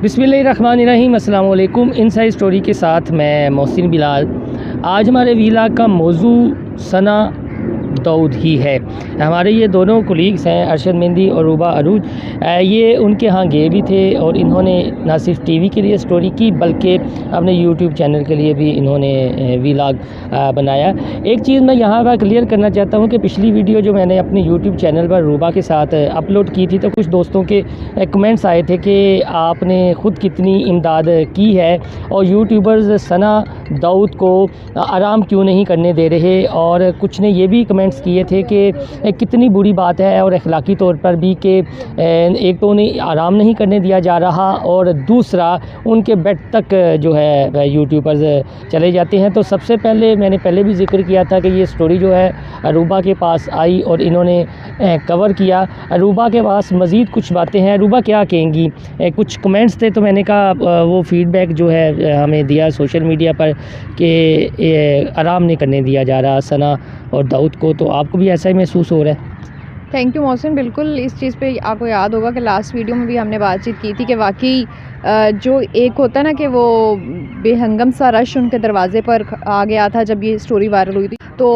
बिस्मिल्लाहिर्रहमानिर्रहीम, अस्सलाम वालेकुम। इनसाइड स्टोरी के साथ मैं मोहसिन बिलाल। आज हमारे व्लॉग का मौजू सना दाऊद ही है। हमारे ये दोनों कोलीग्स हैं, अरशद मेहंदी और रूबा अरूज। ये उनके यहाँ गए भी थे और इन्होंने ना सिर्फ टीवी के लिए स्टोरी की बल्कि अपने यूट्यूब चैनल के लिए भी इन्होंने व्लॉग बनाया। एक चीज़ मैं यहाँ पर क्लियर करना चाहता हूँ कि पिछली वीडियो जो मैंने अपने यूट्यूब चैनल पर रूबा के साथ अपलोड की थी तो कुछ दोस्तों के कमेंट्स आए थे कि आपने ख़ुद कितनी इमदाद की है और यूट्यूबर्स सना दाऊद को आराम क्यों नहीं करने दे रहे, और कुछ ने ये भी कमेंट्स किए थे कि कितनी बुरी बात है और अखलाकी तौर पर भी कि एक तो उन्हें आराम नहीं करने दिया जा रहा और दूसरा उनके बेड तक जो है यूट्यूबर्स चले जाते हैं। तो सबसे पहले मैंने पहले भी जिक्र किया था कि ये स्टोरी जो है अरूबा के पास आई और इन्होंने कवर किया। अरूबा के पास मज़ीद कुछ बातें हैं। अरूबा क्या कहेंगी? कुछ कमेंट्स थे तो मैंने कहा वो फ़ीडबैक जो है हमें दिया सोशल मीडिया पर कि आराम नहीं करने दिया जा रहा सना और दाऊद को, तो आपको भी ऐसा ही महसूस हो रहा है? Thank you Mohsin. बिल्कुल इस चीज़ पे आपको याद होगा कि लास्ट वीडियो में भी हमने बातचीत की थी कि वाकई जो एक होता है ना कि वो बेहंगम सा रश उनके दरवाज़े पर आ गया था जब ये स्टोरी वायरल हुई थी। तो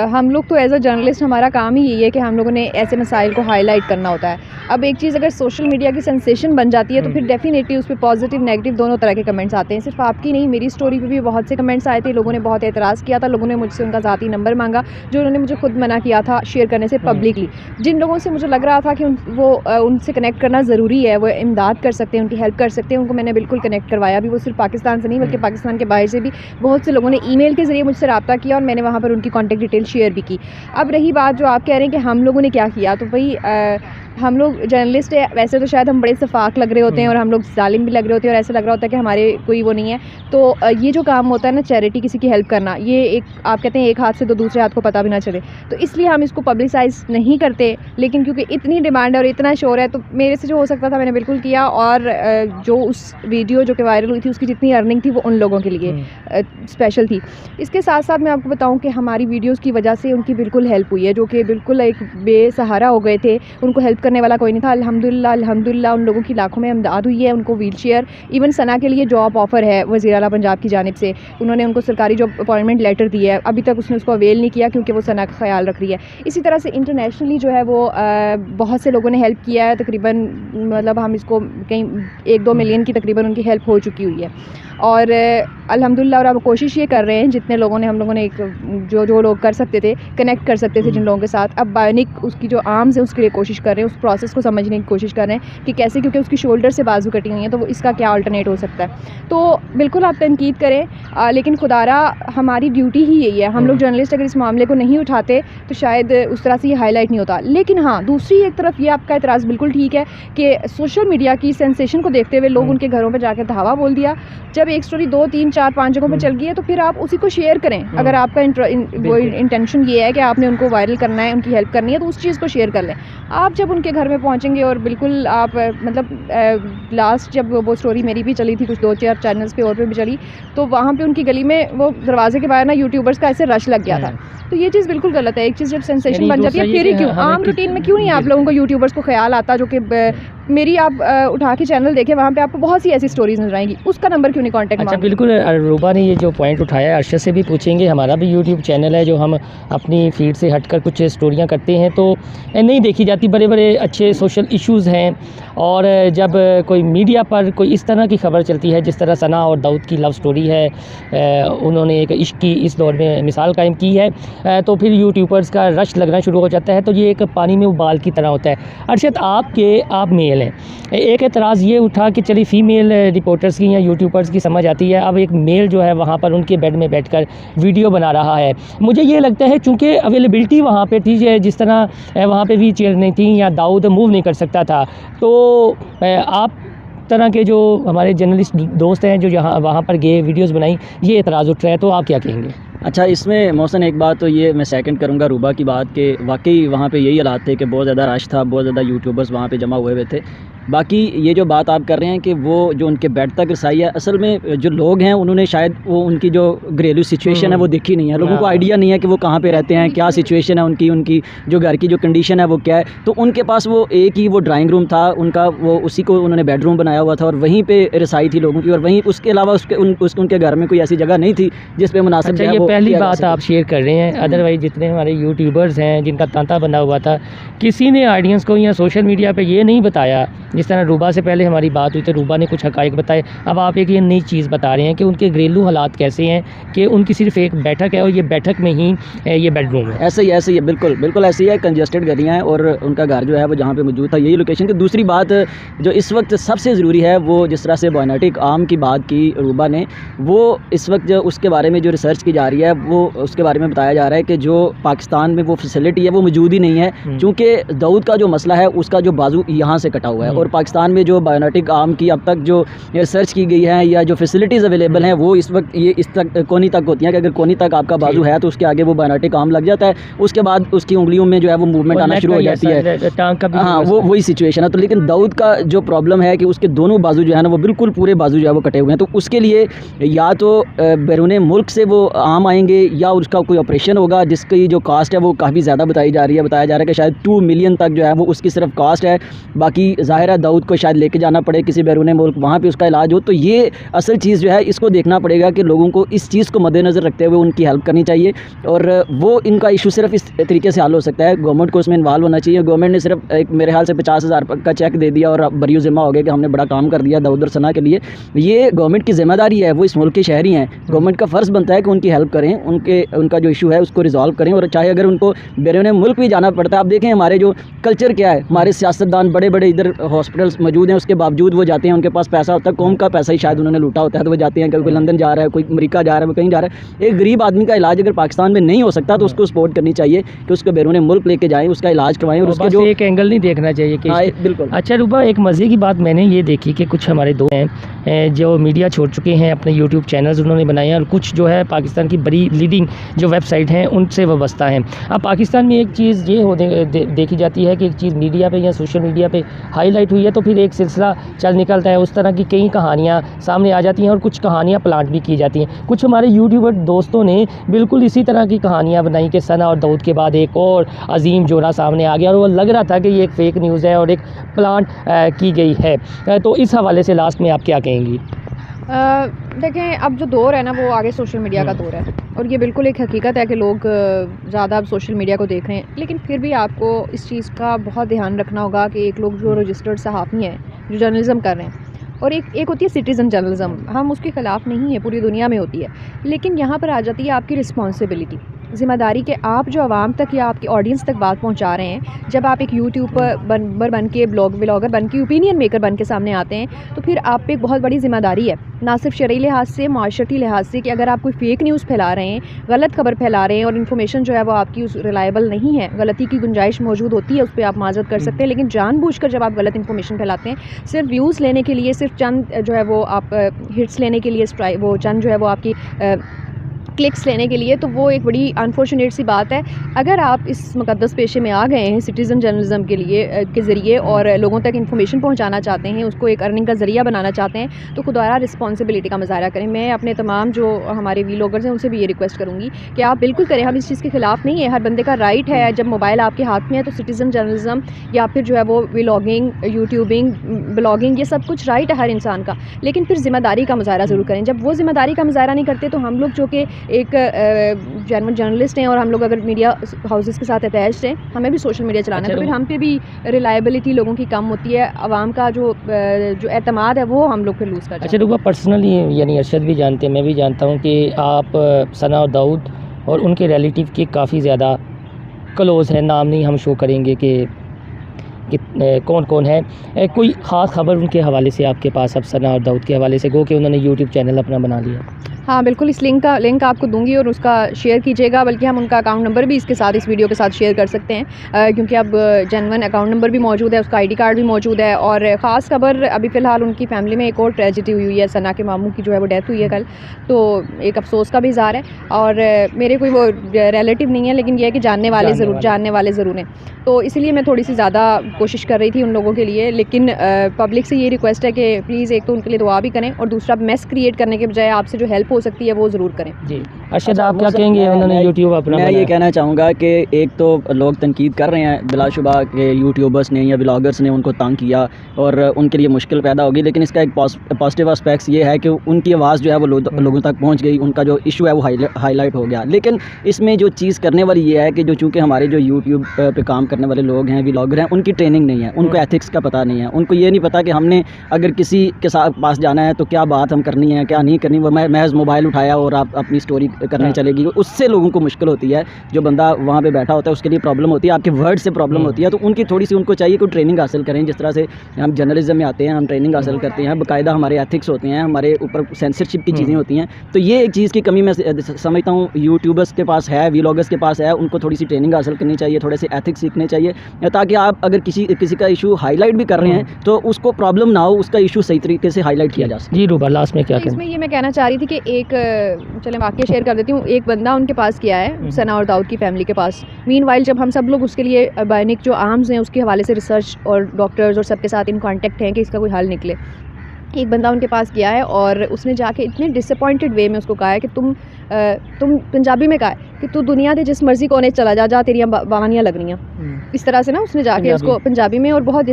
हम लोग तो एज़ अ जर्नलिस्ट हमारा काम ही यही है कि हम लोगों ने ऐसे मसाइल को हाईलाइट करना होता है। अब एक चीज़ अगर सोशल मीडिया की सेंसेशन बन जाती है तो फिर डेफिनेटली उस पर पॉजिटिव नेगेटिव दोनों तरह के कमेंट्स आते हैं। सिर्फ आपकी नहीं, मेरी स्टोरी पे भी बहुत से कमेंट्स आए थे। लोगों ने बहुत एतराज़ किया था, लोगों ने मुझसे उनका ज़ाती नंबर मांगा जो उन्होंने मुझे खुद मना किया था शेयर करने से पब्लिकली। जिन लोगों से मुझे लग रहा था कि उनसे कनेक्ट करना ज़रूरी है, वो इमदाद कर सकते हैं, उनकी हेल्प कर सकते हैं, उनको मैंने बिल्कुल कनेक्ट करवाया भी। वो सिर्फ पाकिस्तान से नहीं बल्कि पाकिस्तान के बाहर से भी बहुत से लोगों ने ईमेल के ज़रिए मुझसे रब्ता किया और मैंने वहाँ पर उनकी कॉन्टैक्ट डिटेल शेयर भी की। अब रही बात जो आप कह रहे हैं कि हम लोगों ने क्या किया, तो भाई हम लोग जर्नलिस्ट है, वैसे तो शायद हम बड़े सफाक लग रहे होते हैं और हम लोग जालिम भी लग रहे होते हैं और ऐसा लग रहा होता है कि हमारे कोई वो नहीं है। तो ये जो काम होता है ना चैरिटी, किसी की हेल्प करना, ये एक आप कहते हैं एक हाथ से तो दूसरे हाथ को पता भी ना चले, तो इसलिए हम इसको पब्लिसाइज़ नहीं करते। लेकिन क्योंकि इतनी डिमांड है और इतना शोर है तो मेरे से जो हो सकता था मैंने बिल्कुल किया। और जो उस वीडियो जो कि वायरल हुई थी उसकी जितनी अर्निंग थी वो उन लोगों के लिए स्पेशल थी। इसके साथ साथ मैं आपको बताऊँ कि हमारी वीडियोज़ की वजह से उनकी बिल्कुल हेल्प हुई है, जो कि बिल्कुल एक बेसहारा हो गए थे, उनको हेल्प करने वाला कोई नहीं था। अल्हम्दुलिल्लाह उन लोगों की लाखों में इमदाद हुई है। उनको व्हीलचेयर, इवन सना के लिए जॉब ऑफ़र है वज़ीर आला पंजाब की जानिब से, उन्होंने उनको सरकारी जॉब अपॉइंटमेंट लेटर दिया है। अभी तक उसने उसको अवेल नहीं किया क्योंकि वो सना का ख्याल रख रही है। इसी तरह से इंटरनेशनली जो है वो बहुत से लोगों ने हेल्प किया है। तकरीबन मतलब हम इसको कहीं 1-2 मिलियन की तकरीबन उनकी हेल्प हो चुकी हुई है और अल्हम्दुलिल्लाह। और अब कोशिश ये कर रहे हैं जितने लोगों ने, हम लोगों ने एक जो लोग कर सकते थे, कनेक्ट कर सकते थे जिन लोगों के साथ, अब बायोनिक उसकी जो आर्म्स है उसके लिए कोशिश कर रहे हैं, उस प्रोसेस को समझने की कोशिश कर रहे हैं कि कैसे, क्योंकि उसकी शोल्डर से बाजू कटी हुई है तो वो इसका क्या अल्टरनेट हो सकता है। तो बिल्कुल आप तनकीद करें, लेकिन खुदारा हमारी ड्यूटी ही यही है। हम लोग जर्नलिस्ट अगर इस मामले को नहीं उठाते तो शायद उस तरह से ये हाईलाइट नहीं होता। लेकिन हाँ, दूसरी एक तरफ ये आपका एतराज़ बिल्कुल ठीक है कि सोशल मीडिया की सेंसेशन को देखते हुए लोग उनके घरों पर जाकर धावा बोल दिया। जब एक स्टोरी 2, 3, 4, 5 जगहों पर चल गई है तो फिर आप उसी को शेयर करें। अगर आपका वो इंटेंशन ये है कि आपने उनको वायरल करना है, उनकी हेल्प करनी है, तो उस चीज़ को शेयर कर लें। आप जब उनके घर में पहुंचेंगे और बिल्कुल आप मतलब लास्ट जब वो स्टोरी मेरी भी चली थी, कुछ 2-4 चैनल्स पे और पे भी चली, तो वहाँ पे उनकी गली में वो दरवाजे के बाहर ना यूट्यूबर्स का ऐसे रश लग गया था। तो ये चीज़ बिल्कुल गलत है। एक चीज़ जब सेंसेशन बन जाती है फिर ही क्यों, आम रूटीन में क्यों नहीं आप लोगों को यूट्यूबर्स को ख्याल आता, जो कि मेरी आप उठा के चैनल देखें, वहाँ पे आपको बहुत सी ऐसी स्टोरीज नजर आएंगी, उसका नंबर क्यों नहीं कॉन्टैक्ट? अच्छा, बिल्कुल रूबा ने ये जो पॉइंट उठाया, अरशद से भी पूछेंगे। हमारा भी यूट्यूब चैनल है जो हम अपनी फीड से हटकर कुछ स्टोरियाँ करते हैं तो नहीं देखी जाती। बड़े बड़े अच्छे सोशल इश्यूज़ हैं और जब कोई मीडिया पर कोई इस तरह की खबर चलती है जिस तरह सना और दाऊद की लव स्टोरी है, उन्होंने एक इश्क की इस दौर में मिसाल कायम की है, तो फिर यूट्यूबर्स का रश लगना शुरू हो जाता है। तो ये एक पानी में उबाल की तरह होता है। अरशद, आप मेल हैं, एक एतराज़ ये उठा कि चलिए फ़ीमेल रिपोर्टर्स की या यूट्यूबर्स की समझ आती है, अब एक मेल जो है वहाँ पर उनके बेड में बैठकर वीडियो बना रहा है। मुझे ये लगता है चूँकि अवेलेबिलिटी वहाँ पे थी, जिस तरह वहाँ पे भी चेयर नहीं थी या दाऊद मूव नहीं कर सकता था, तो आप तरह के जो हमारे जर्नलिस्ट दोस्त हैं जो यहाँ वहाँ पर गए वीडियोज़ बनाई, ये एतराज़ उठ रहा है, तो आप क्या कहेंगे? अच्छा, इसमें मोहसिन एक बात तो ये मैं सेकंड करूँगा रूबा की बात के, वाकई वहाँ पे यही हालात थे कि बहुत ज़्यादा रश था, बहुत ज़्यादा यूट्यूबर्स वहाँ पे जमा हुए थे। बाकी ये जो बात आप कर रहे हैं कि वो जो उनके बेड तक रसाई है, असल में जो लोग हैं उन्होंने शायद वो उनकी जो घरेलू सिचुएशन है वो देखी नहीं है। लोगों को आइडिया नहीं है कि वो कहाँ पे रहते हैं, क्या सिचुएशन है उनकी जो घर की जो कंडीशन है वो क्या है। तो उनके पास वो एक ही वो ड्राइंग रूम था उनका, वो उसी को उन्होंने बेडरूम बनाया हुआ था और वहीं पे रसाई थी लोगों की, और वहीं उसके अलावा उनके घर में कोई ऐसी जगह नहीं थी जिस पे मुनासिब। अच्छा, ये पहली बात आप शेयर कर रहे हैं। अदरवाइज़ जितने हमारे यूट्यूबर्स हैं जिनका तांता बना हुआ था, किसी ने ऑडियंस को या सोशल मीडिया पे ये नहीं बताया। जिस तरह रूबा से पहले हमारी बात हुई तो रूबा ने कुछ हक़ाइक़ बताए, अब आप एक ये नई चीज़ बता रहे हैं कि उनके घरेलू हालात कैसे हैं, कि उनकी सिर्फ एक बैठक है और ये बैठक में ही ये बेडरूम है। ऐसे ही है, बिल्कुल ऐसे ही है। कंजेस्टेड गलियाँ हैं और उनका घर जो है वो जहाँ पे मौजूद था यही लोकेशन। की दूसरी बात जो इस वक्त सबसे ज़रूरी है, वो जिस तरह से बायोमेट्रिक आर्म की बात की रूबा ने, वो इस वक्त जो उसके बारे में जो रिसर्च की जा रही है वो उसके बारे में बताया जा रहा है कि जो पाकिस्तान में वो फैसिलिटी है वो मौजूद ही नहीं है, क्योंकि दाऊद का जो मसला है उसका जो बाजू यहाँ से कटा हुआ है। और पाकिस्तान में जो बायोमेट्रिक आर्म की अब तक जो रिसर्च की गई है या जो फैसिलिटीज़ अवेलेबल हैं वो इस वक्त ये इस तक कोनी तक होती हैं कि अगर कोनी तक आपका बाजू है तो उसके आगे वो बायोमेट्रिक आर्म लग जाता है, उसके बाद उसकी उंगलियों में जो है वो मूवमेंट आना शुरू हो जाती है। हाँ, वो वही सिचुएशन है। तो लेकिन दाऊद का जो प्रॉब्लम है कि उसके दोनों बाजू जो है ना वो बिल्कुल पूरे बाजू जो है वो कटे हुए हैं। तो उसके लिए या तो बैरून मुल्क से वो आम आएंगे या उसका कोई ऑपरेशन होगा जिसकी जो कास्ट है वो काफ़ी ज़्यादा बताया जा रहा है कि शायद 2 मिलियन तक जो है वो उसकी सिर्फ कास्ट है। बाकी ज़ाहिर है दाऊद को शायद लेके जाना पड़े किसी बैरून मुल्क, वहाँ पे उसका इलाज हो। तो ये असल चीज़ जो है इसको देखना पड़ेगा कि लोगों को इस चीज़ को मद्देनज़र रखते हुए उनकी हेल्प करनी चाहिए, और वो इनका इशू सिर्फ इस तरीके से हल हो सकता है। गवर्नमेंट को उसमें इन्वॉल्व होना चाहिए। गवर्नमेंट ने सिर्फ एक मेरे ख्याल से 50,000 का चेक दे दिया और बरी ज़िम्मा हो गया कि हमने बड़ा काम कर दिया दाऊद और सना के लिए। ये गवर्नमेंट की जिम्मेदारी है, वो इस मुल्क के शहरी हैं, गवर्नमेंट का फ़र्ज़ बनता है कि उनकी हेल्प करें, उनका जो इशू है उसको रिजॉल्व करें। और चाहे अगर उनको बैरून मुल्क भी जाना पड़ता है, आप देखें हमारे जो कल्चर क्या है, हमारे सियासतदान बड़े बड़े इधर हॉस्पिटल्स मौजूद हैं, उसके बावजूद वो जाते हैं, उनके पास पैसा होता है, कौम का पैसा ही शायद उन्होंने लूटा होता है, तो वो जाते हैं। कोई लंदन जा रहा है, कोई अमेरिका जा रहा है, कोई कहीं जा रहा है। एक गरीब आदमी का इलाज अगर पाकिस्तान में नहीं हो सकता तो उसको सपोर्ट करनी चाहिए कि उसको बैरून मुल्क लेके जाएँ, उसका इलाज करवाएं। और उसके जो एक एंगल नहीं देखना चाहिए कि बिल्कुल। अच्छा रूबा, एक मज़े की बात मैंने ये देखी कि कुछ हमारे दोस्त हैं जो मीडिया छोड़ चुके हैं, अपने यूट्यूब चैनल्स उन्होंने बनाए हैं, और कुछ जो है पाकिस्तान की बड़ी लीडिंग जो वेबसाइट हैं उनसे वाबस्ता हैं। अब पाकिस्तान में एक चीज़ ये देखी जाती है कि एक चीज़ मीडिया पे या सोशल मीडिया पे हाईलाइट हुई है तो फिर एक सिलसिला चल निकलता है, उस तरह की कई कहानियाँ सामने आ जाती हैं और कुछ कहानियाँ प्लांट भी की जाती हैं। कुछ हमारे यूट्यूबर दोस्तों ने बिल्कुल इसी तरह की कहानियाँ बनाई कि सना और दाऊद के बाद एक और अजीम जोड़ा सामने आ गया और वो लग रहा था कि ये एक फ़ेक न्यूज़ है और एक प्लांट की गई है। तो इस हवाले से लास्ट में आप क्या कहेंगी? देखें, अब जो दौर है ना वो आगे सोशल मीडिया का दौर है, और ये बिल्कुल एक हकीकत है कि लोग ज़्यादा अब सोशल मीडिया को देख रहे हैं। लेकिन फिर भी आपको इस चीज़ का बहुत ध्यान रखना होगा कि एक लोग जो रजिस्टर्ड सहाफ़ी हैं, जो जर्नलिज़म कर रहे हैं, और एक होती है सिटीज़न जर्नलिज़म, हम उसके ख़िलाफ़ नहीं है, पूरी दुनिया में होती है। लेकिन यहाँ पर आ जाती है आपकी रिस्पॉन्सिबिलिटी, ज़िम्मेदारी कि आप जो आवाम तक या आपकी ऑडियंस तक बात पहुँचा रहे हैं। जब आप एक यूट्यूबर बन के ब्लॉगर बन के ओपिनियन मेकर बन के सामने आते हैं तो फिर आप पे एक बहुत बड़ी ज़िम्मेदारी है, ना सिर्फ शरई लिहाज से, माशरती लिहाज से, कि अगर आप कोई फ़ेक न्यूज़ फैला रहे हैं, गलत खबर फैला रहे हैं और इन्फॉर्मेशन जो है वो आपकी उस रिलायबल नहीं है, गलती की गुंजाइश मौजूद होती है, उस पर आप माजरत कर सकते हैं। लेकिन जानबूझकर जब आप गलत इन्फॉर्मेशन फैलाते हैं सिर्फ व्यूज़ लेने के लिए, सिर्फ चंद जो है वो आप हिट्स लेने के लिए, वो चंद जो है वो आपकी क्लिक्स लेने के लिए, तो वो एक बड़ी अनफॉर्चुनेट सी बात है। अगर आप इस मुक़द्दस पेशे में आ गए हैं सिटीज़न जर्नलिज़म के ज़रिए और लोगों तक इन्फॉर्मेशन पहुंचाना चाहते हैं, उसको एक अर्निंग का ज़रिया बनाना चाहते हैं, तो खुदारा रिस्पॉन्सिबिलिटी का मुज़ाहरा करें। मैं अपने तमाम जो हमारे व्लॉगर्स हैं उनसे भी ये रिक्वेस्ट करूँगी कि आप बिल्कुल करें, हम इस चीज़ के ख़िलाफ़ नहीं है, हर बंदे का राइट है जब मोबाइल आपके हाथ में है तो सिटीज़न जर्नलिज़म या फिर जो है वो व्लॉगिंग, यूट्यूबिंग, ब्लॉगिंग, ये सब कुछ राइट है हर इंसान का। लेकिन फिर ज़िम्मेदारी का मुज़ाहरा ज़रूर करें। जब वो ज़िम्मेदारी का मुज़ाहरा नहीं करते तो हम लोग जो कि एक जेन्युइन जर्नलिस्ट हैं और हम लोग अगर मीडिया हाउसेस के साथ अटैच्ड हैं, हमें भी सोशल मीडिया चलाना है, तो फिर हम पे भी रिलायबिलिटी लोगों की कम होती है, आवाम का जो एतमाद है वो हम लोग फिर लूज़ कर जाते हैं। अच्छा रुबा, पर्सनली यानी अरशद भी जानते हैं, मैं भी जानता हूँ कि आप सना और दाऊद और उनके रिलेटिव के काफ़ी ज़्यादा क्लोज़ हैं, नाम नहीं हम शो करेंगे कि कौन कौन है। कोई ख़ास खबर उनके हवाले से आपके पास, अब सना और दाऊद के हवाले से, गो कि उन्होंने यूट्यूब चैनल अपना बना लिया? हाँ बिल्कुल, इस लिंक आपको दूंगी और उसका शेयर कीजिएगा, बल्कि हम उनका अकाउंट नंबर भी इसके साथ, इस वीडियो के साथ शेयर कर सकते हैं, क्योंकि अब जेन्युइन अकाउंट नंबर भी मौजूद है, उसका आईडी कार्ड भी मौजूद है। और ख़ास खबर, अभी फ़िलहाल उनकी फैमिली में एक और ट्रेजिडी हुई है, सना के मामू की जो है वो डेथ हुई है कल, तो एक अफसोस का भी इज़हार है। और मेरे कोई वो रिलेटिव नहीं है, लेकिन यह है कि जानने वाले ज़रूर हैं, तो इसलिए मैं थोड़ी सी ज़्यादा कोशिश कर रही थी उन लोगों के लिए, लेकिन पब्लिक से ये रिक्वेस्ट है कि प्लीज़ एक तो उनके लिए दुआ भी करें और दूसरा मेस क्रिएट करने के बजाय आपसे जो हेल्प हो सकती है वो ज़रूर करें। जी अरशद, आप क्या कहेंगे? उन्होंने यूट्यूब अपना मैं ये कहना चाहूँगा कि एक तो लोग तनकीद कर रहे हैं बिलाशुबा के यूट्यूबर्स ने या व्लॉगर्स ने उनको तंग किया और उनके लिए मुश्किल पैदा होगी, लेकिन इसका एक पॉजिटिव एस्पेक्ट्स ये है कि उनकी आवाज़ जो है वो लोगों तक पहुँच गई, उनका जो इशू है वो हाईलाइट हो गया। लेकिन इसमें जो चीज़ करने वाली ये है कि जो चूँकि हमारे जो यूट्यूब पे काम करने वाले लोग हैं, व्लॉगर हैं, उनकी ट्रेनिंग नहीं है, उनको एथिक्स का पता नहीं है, उनको ये नहीं पता कि हमने अगर किसी के साथ पास जाना है तो क्या बात हम करनी है क्या नहीं करनी। वो महज मोबाइल उठाया और आप अपनी स्टोरी करने चलेगी, उससे लोगों को मुश्किल होती है। जो बंदा वहाँ पे बैठा होता है उसके लिए प्रॉब्लम होती है, आपके वर्ड से प्रॉब्लम होती है। तो उनकी थोड़ी सी उनको चाहिए कि ट्रेनिंग हासिल करें। जिस तरह से हम जर्नलिज्म में आते हैं, हम ट्रेनिंग हासिल करते हैं, बाकायदा हमारे एथिक्स होते हैं, हमारे ऊपर सेंसरशिप की चीज़ें होती हैं। तो ये एक चीज़ की कमी मैं समझता हूँ यूट्यूबर्स के पास है, व्लॉगर्स के पास है। उनको थोड़ी सी ट्रेनिंग हासिल करनी चाहिए, थोड़े से एथिक्स सीखने चाहिए, ताकि आप अगर किसी का इशू हाईलाइट भी कर रहे हैं तो उसको प्रॉब्लम ना हो, उसका इशू सही तरीके से हाईलाइट किया जा सके। जी रूबा, लास्ट में क्या कहें? इसमें ये मैं कहना चाह रही थी कि एक चलें वाक़या शेयर कर देती हूँ। एक बंदा उनके पास किया है, सना और दाऊद की फैमिली के पास। मीनवाइल जब हम सब लोग उसके लिए बायोनिक जो आर्म्स हैं उसके हवाले से रिसर्च और डॉक्टर्स और सबके साथ इन कांटेक्ट हैं कि इसका कोई हल निकले, एक बंदा उनके पास गया है और उसने जाके इतने डिसअपॉइंटेड वे में उसको कहा है कि तुम पंजाबी में कहा है कि तू दुनिया दे जिस मर्जी कोने चला जा तेरी बहानियाँ लग रही हैं। इस तरह से ना उसने जाके उसको पंजाबी में और बहुत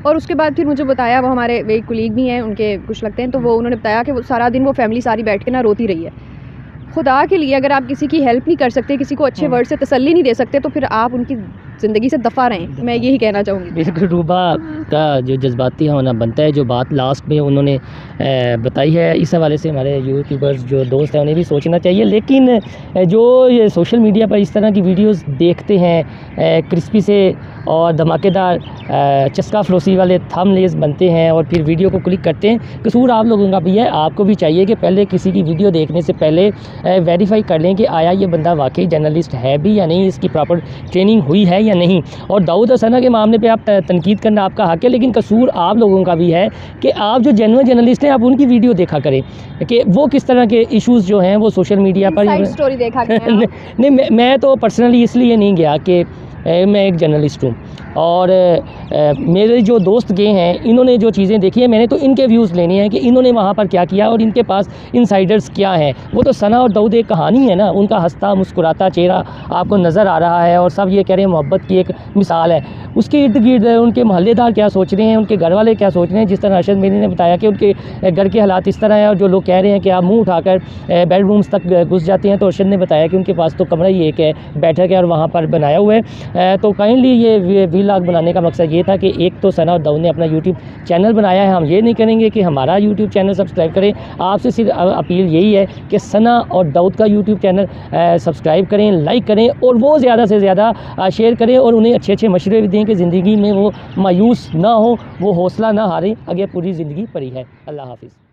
और उसके बाद फिर मुझे बताया, वो हमारे वे कुलीग भी हैं, उनके कुछ लगते हैं, तो वो उन्होंने बताया कि वो सारा दिन वो फैमिली सारी बैठ के ना रोती रही है। खुदा के लिए अगर आप किसी की हेल्प नहीं कर सकते, किसी को अच्छे वर्ड से तसल्ली नहीं दे सकते, तो फिर आप उनकी ज़िंदगी से दफ़ा रहें। मैं यही कहना चाहूँगी। बिल्कुल, रूबा का जो जज्बाती होना बनता है, जो बात लास्ट में उन्होंने बताई है, इस हवाले से हमारे यूट्यूबर्स जो दोस्त हैं उन्हें भी सोचना चाहिए। लेकिन जो ये सोशल मीडिया पर इस तरह की वीडियोस देखते हैं क्रिस्पी से और धमाकेदार चस्का फरोसी वाले थंबनेल्स बनते हैं और फिर वीडियो को क्लिक करते हैं, कसूर आप लोगों का भी है। आपको भी चाहिए कि पहले किसी की वीडियो देखने से पहले वेरीफाई कर लें कि आया ये बंदा वाकई जर्नलिस्ट है भी या नहीं, इसकी प्रॉपर ट्रेनिंग हुई है या नहीं। और दाऊद और सना के मामले पे आप तनकीद करना आपका हक है, लेकिन कसूर आप लोगों का भी है कि आप जो जेन्युइन जर्नलिस्ट हैं आप उनकी वीडियो देखा करें कि वो किस तरह के इश्यूज़ जो हैं वो सोशल मीडिया पर स्टोरी देखा नहीं, मैं तो पर्सनली इसलिए नहीं गया कि मैं एक जर्नलिस्ट हूँ और मेरे जो दोस्त गए हैं इन्होंने जो चीज़ें देखी हैं मैंने तो इनके व्यूज़ लेने हैं कि इन्होंने वहाँ पर क्या किया और इनके पास इनसाइडर्स क्या हैं। वो तो सना और दाऊद एक कहानी है ना, उनका हंसता मुस्कुराता चेहरा आपको नज़र आ रहा है और सब ये कह रहे हैं मोहब्बत की एक मिसाल है। उसके इर्द गिर्द उनके मोहल्लेदार क्या सोच रहे हैं, उनके घर वाले क्या सोच रहे हैं। जिस तरह अरशद मेरी ने बताया कि उनके घर के हालात इस तरह हैं और जो लोग कह रहे हैं कि आप मुँह उठाकर बेडरूम्स तक घुस जाते हैं, तो अरशद ने बताया कि उनके पास तो कमरा ही एक है, बैठक है और वहाँ पर बनाया हुआ है। तो काइंडली ये व्लॉग बनाने का मकसद ये था कि एक तो सना और दाऊद ने अपना यूट्यूब चैनल बनाया है, हम ये नहीं करेंगे कि हमारा यूट्यूब चैनल सब्सक्राइब करें। आपसे सिर्फ अपील यही है कि सना और दाऊद का यूट्यूब चैनल सब्सक्राइब करें, लाइक करें और वो ज़्यादा से ज़्यादा शेयर करें और उन्हें अच्छे अच्छे मशवरे भी दें कि ज़िंदगी में वो मायूस ना हो, वो हौसला ना हारें, आगे पूरी ज़िंदगी पड़ी है। अल्लाह हाफिज़।